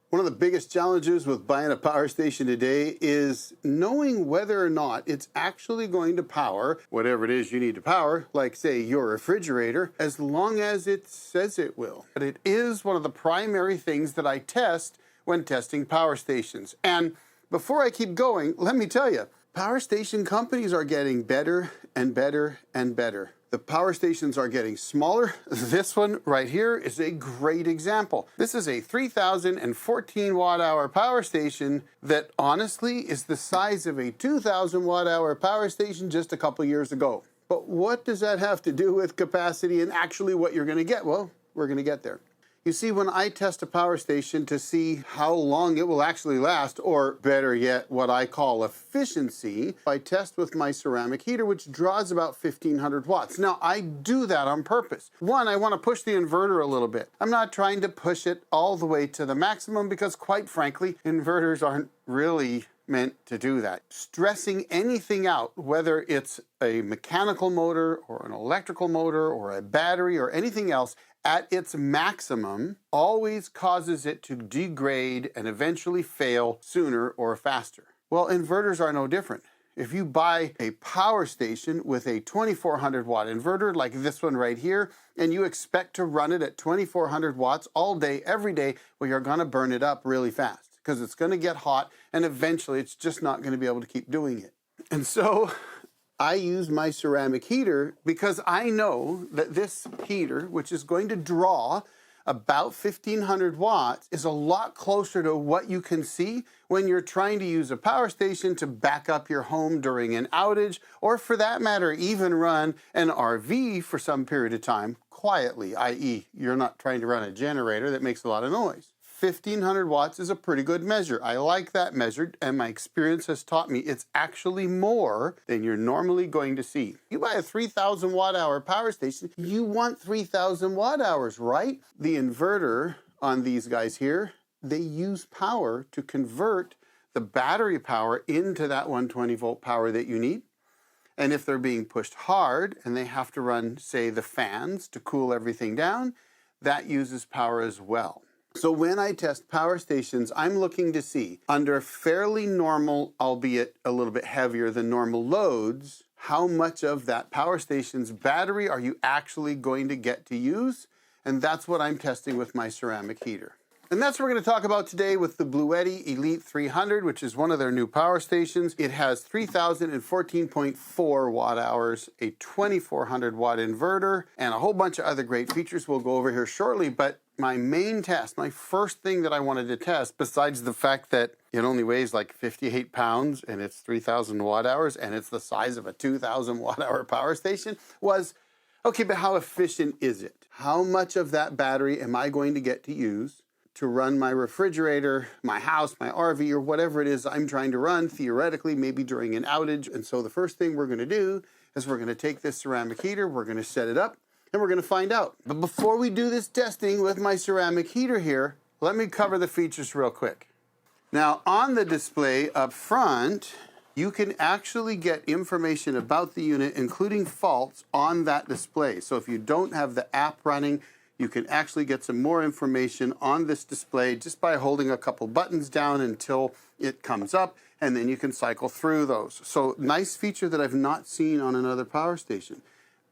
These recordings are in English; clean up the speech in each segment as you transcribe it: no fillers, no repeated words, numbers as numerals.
One of the biggest challenges with buying a power station today is knowing whether or not it's actually going to power whatever it is you need to power, like say your refrigerator, as long as it says it will. But it is one of the primary things that I test when testing power stations. And before I keep going, let me tell you, power station companies are getting better and better and better. The power stations are getting smaller. This one right here is a great example. This is a 3,014 watt-hour power station that honestly is the size of a 2,000 watt-hour power station just a couple years ago. But what does that have to do with capacity and actually what you're going to get? Well, we're going to get there. You see, when I test a power station to see how long it will actually last, or better yet, what I call efficiency, I test with my ceramic heater, which draws about 1,500 watts. Now, I do that on purpose. One, I want to push the inverter a little bit. I'm not trying to push it all the way to the maximum because, quite frankly, inverters aren't really meant to do that. Stressing anything out, whether it's a mechanical motor or an electrical motor or a battery or anything else, at its maximum always causes it to degrade and eventually fail sooner or faster. Well, inverters are no different. If you buy a power station with a 2,400 watt inverter like this one right here, and you expect to run it at 2,400 watts all day, every day, well, you're going to burn it up really fast because it's going to get hot and eventually it's just not going to be able to keep doing it. And so I use my ceramic heater because I know that this heater, which is going to draw about 1,500 watts, is a lot closer to what you can see when you're trying to use a power station to back up your home during an outage, or for that matter, even run an RV for some period of time quietly, i.e., you're not trying to run a generator that makes a lot of noise. 1,500 watts is a pretty good measure. I like that measured, and my experience has taught me it's actually more than you're normally going to see. You buy a 3,000 watt-hour power station, you want 3,000 watt-hours, right? The inverter on these guys here, they use power to convert the battery power into that 120-volt power that you need. And if they're being pushed hard and they have to run, say, the fans to cool everything down, that uses power as well. So when I test power stations, I'm looking to see, under fairly normal, albeit a little bit heavier than normal loads, how much of that power station's battery are you actually going to get to use? And that's what I'm testing with my ceramic heater. And that's what we're going to talk about today with the Bluetti Elite 300, which is one of their new power stations. It has 3,014.4 watt hours, a 2,400 watt inverter, and a whole bunch of other great features we'll go over here shortly. But my main test, my first thing that I wanted to test, besides the fact that it only weighs like 58 pounds and it's 3,000 watt hours and it's the size of a 2,000 watt hour power station, was, okay, but how efficient is it? How much of that battery am I going to get to use to run my refrigerator, my house, my RV, or whatever it is I'm trying to run, theoretically, maybe during an outage? And so the first thing we're going to do is we're going to take this ceramic heater, we're going to set it up, and we're going to find out. But before we do this testing with my ceramic heater here, let me cover the features real quick. Now, on the display up front, you can actually get information about the unit, including faults, on that display. So if you don't have the app running, you can actually get some more information on this display just by holding a couple buttons down until it comes up, and then you can cycle through those. So nice feature that I've not seen on another power station.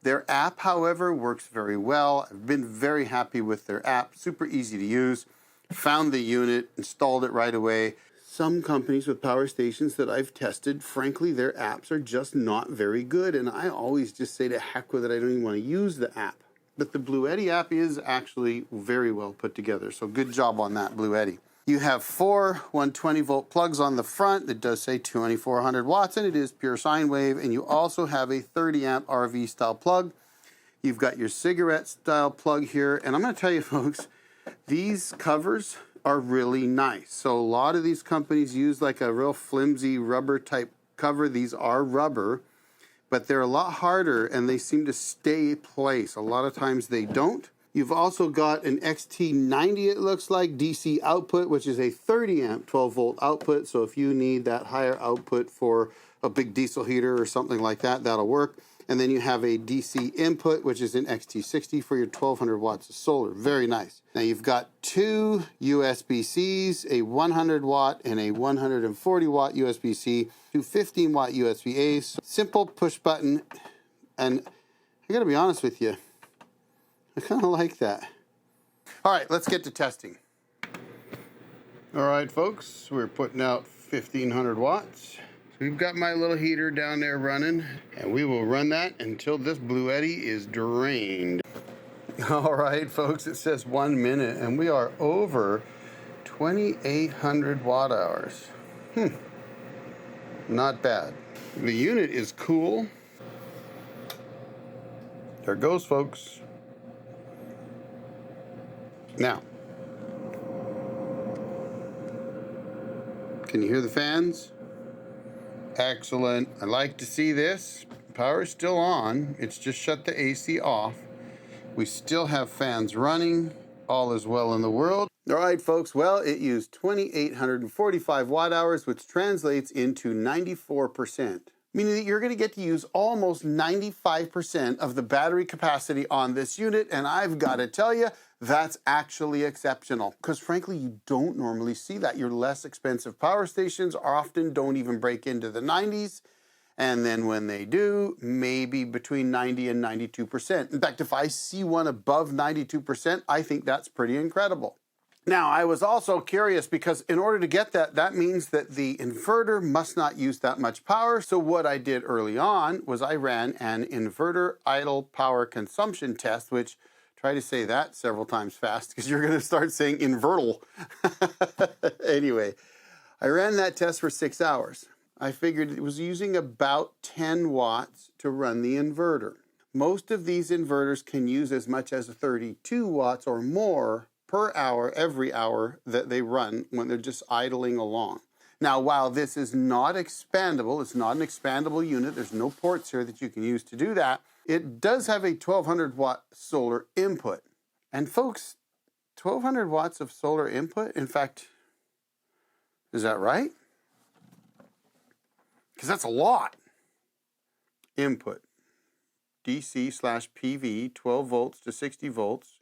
Their app, however, works very well. I've been very happy with their app. Super easy to use. Found the unit, installed it right away. Some companies with power stations that I've tested, frankly, their apps are just not very good. And I always just say to heck with it, I don't even want to use the app. But the Bluetti app is actually very well put together. So good job on that, Bluetti. You have 4 120-volt plugs on the front. It does say 2,400 watts, and it is pure sine wave. And you also have a 30-amp RV-style plug. You've got your cigarette-style plug here. And I'm going to tell you, folks, these covers are really nice. So a lot of these companies use like a real flimsy rubber-type cover. These are rubber, but they're a lot harder, and they seem to stay in place. A lot of times they don't. You've also got an XT90, it looks like, DC output, which is a 30-amp 12-volt output. So if you need that higher output for a big diesel heater or something like that, that'll work. And then you have a DC input, which is an XT60 for your 1200 watts of solar. Very nice. Now you've got two USB-Cs, a 100 watt and a 140 watt USB-C, two 15 watt USB-As. Simple push button. And I gotta be honest with you, I kind of like that. All right, let's get to testing. All right, folks, we're putting out 1500 watts. We've got my little heater down there running, and we will run that until this Bluetti is drained. All right, folks, it says 1 minute, and we are over 2,800 watt hours. Not bad. The unit is cool. There it goes, folks. Now, can you hear the fans? Excellent. I like to see this. Power is still on. It's just shut the AC off. We still have fans running. All is well in the world. All right, folks. Well, it used 2,845 watt hours, which translates into 94%. Meaning that you're going to get to use almost 95% of the battery capacity on this unit. And I've got to tell you, that's actually exceptional. Because frankly, you don't normally see that. Your less expensive power stations often don't even break into the 90s. And then when they do, maybe between 90 and 92%. In fact, if I see one above 92%, I think that's pretty incredible. Now, I was also curious because in order to get that, that means that the inverter must not use that much power. So what I did early on was I ran an inverter idle power consumption test, which try to say that several times fast because you're going to start saying invertal. Anyway, I ran that test for 6 hours. I figured it was using about 10 watts to run the inverter. Most of these inverters can use as much as 32 watts or more per hour, every hour that they run when they're just idling along. Now, while this is not expandable, it's not an expandable unit, there's no ports here that you can use to do that, it does have a 1200 watt solar input. And folks, 1200 watts of solar input, in fact, is that right? Because that's a lot. Input, DC/PV, 12 volts to 60 volts,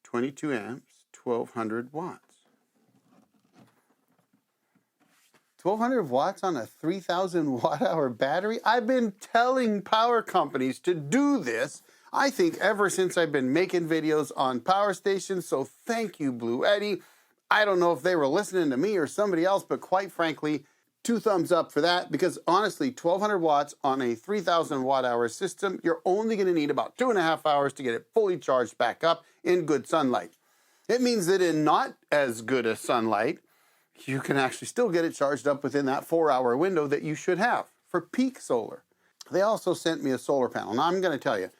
22 amps, 1200 watts. 1200 watts on a 3000 watt hour battery? I've been telling power companies to do this, I think ever since I've been making videos on power stations, so thank you, Bluetti. I don't know if they were listening to me or somebody else, but quite frankly, 2 thumbs up for that, because honestly, 1200 watts on a 3000 watt hour system, you're only going to need about 2.5 hours to get it fully charged back up in good sunlight. It means that in not as good a sunlight, you can actually still get it charged up within that 4-hour window that you should have for peak solar. They also sent me a solar panel. Now I'm going to tell you,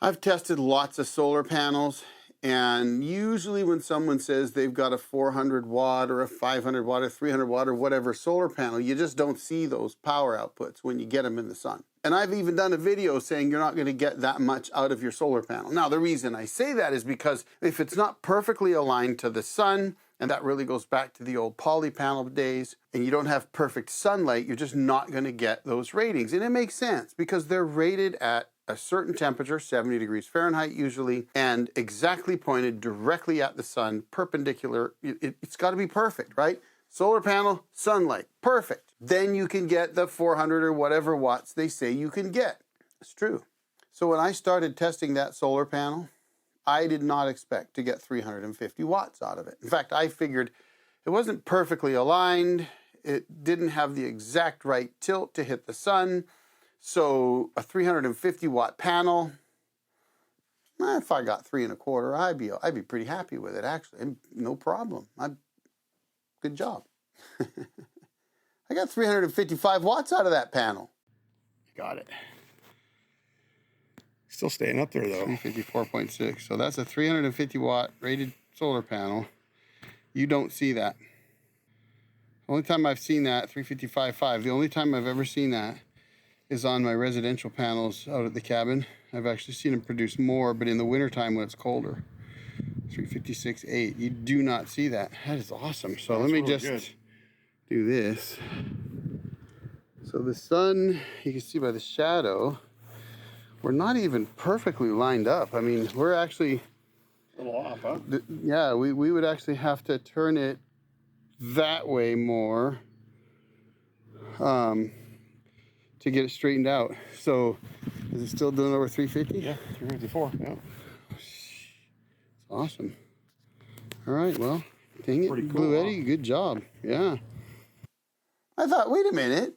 I've tested lots of solar panels, and usually when someone says they've got a 400 watt or a 500 watt or 300 watt or whatever solar panel, you just don't see those power outputs when you get them in the sun. And I've even done a video saying you're not going to get that much out of your solar panel. Now, the reason I say that is because if it's not perfectly aligned to the sun, and that really goes back to the old poly panel days, and you don't have perfect sunlight, you're just not going to get those ratings. And it makes sense because they're rated at a certain temperature, 70 degrees Fahrenheit usually, and exactly pointed directly at the sun, perpendicular. It's got to be perfect, right? Solar panel, sunlight, perfect. Then you can get the 400 or whatever watts they say you can get. It's true. So when I started testing that solar panel, I did not expect to get 350 watts out of it. In fact, I figured it wasn't perfectly aligned. It didn't have the exact right tilt to hit the sun. So a 350 watt panel, if I got 3 1/4, I'd be pretty happy with it, actually. No problem. Good job. I got 355 watts out of that panel. Got it. Still staying up there though. 354.6. So that's a 350 watt rated solar panel. You don't see that. The only time I've seen that, 355.5, the only time I've ever seen that is on my residential panels out at the cabin. I've actually seen them produce more, but in the wintertime when it's colder. 356.8. You do not see that. That is awesome. So let me really just do this. So the sun, you can see by the shadow, we're not even perfectly lined up. I mean, we're actually A little off, huh? Yeah, we would actually have to turn it that way more to get it straightened out. So is it still doing over 350? Yeah, 354. Yeah. Awesome. All right, well, dang it, Pretty cool, Bluetti, good job. Yeah. I thought, wait a minute.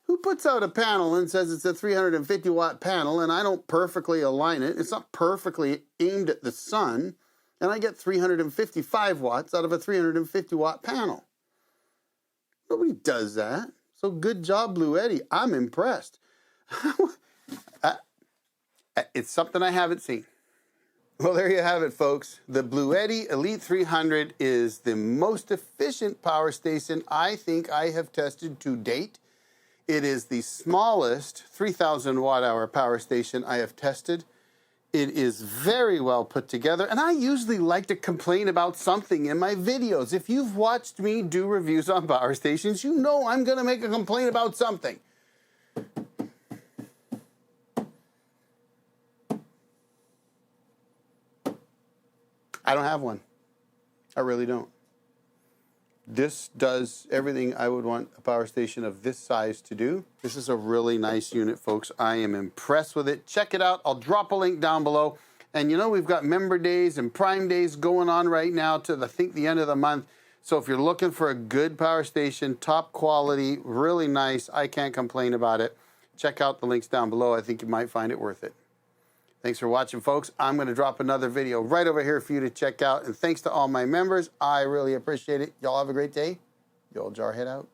Who puts out a panel and says it's a 350 watt panel and I don't perfectly align it? It's not perfectly aimed at the sun, and I get 355 watts out of a 350 watt panel. Nobody does that. So good job, Bluetti. I'm impressed. It's something I haven't seen. Well, there you have it, folks. The Bluetti Elite 300 is the most efficient power station I think I have tested to date. It is the smallest 3,000 watt hour power station I have tested. It is very well put together, and I usually like to complain about something in my videos. If you've watched me do reviews on power stations, you know I'm going to make a complaint about something. I don't have one. I really don't. This does everything I would want a power station of this size to do. This is a really nice unit, folks. I am impressed with it. Check it out. I'll drop a link down below. And you know, we've got member days and prime days going on right now to, I think, the end of the month. So if you're looking for a good power station, top quality, really nice, I can't complain about it. Check out the links down below. I think you might find it worth it. Thanks for watching, folks. I'm going to drop another video right over here for you to check out. And thanks to all my members. I really appreciate it. Y'all have a great day. The old Jarhead out.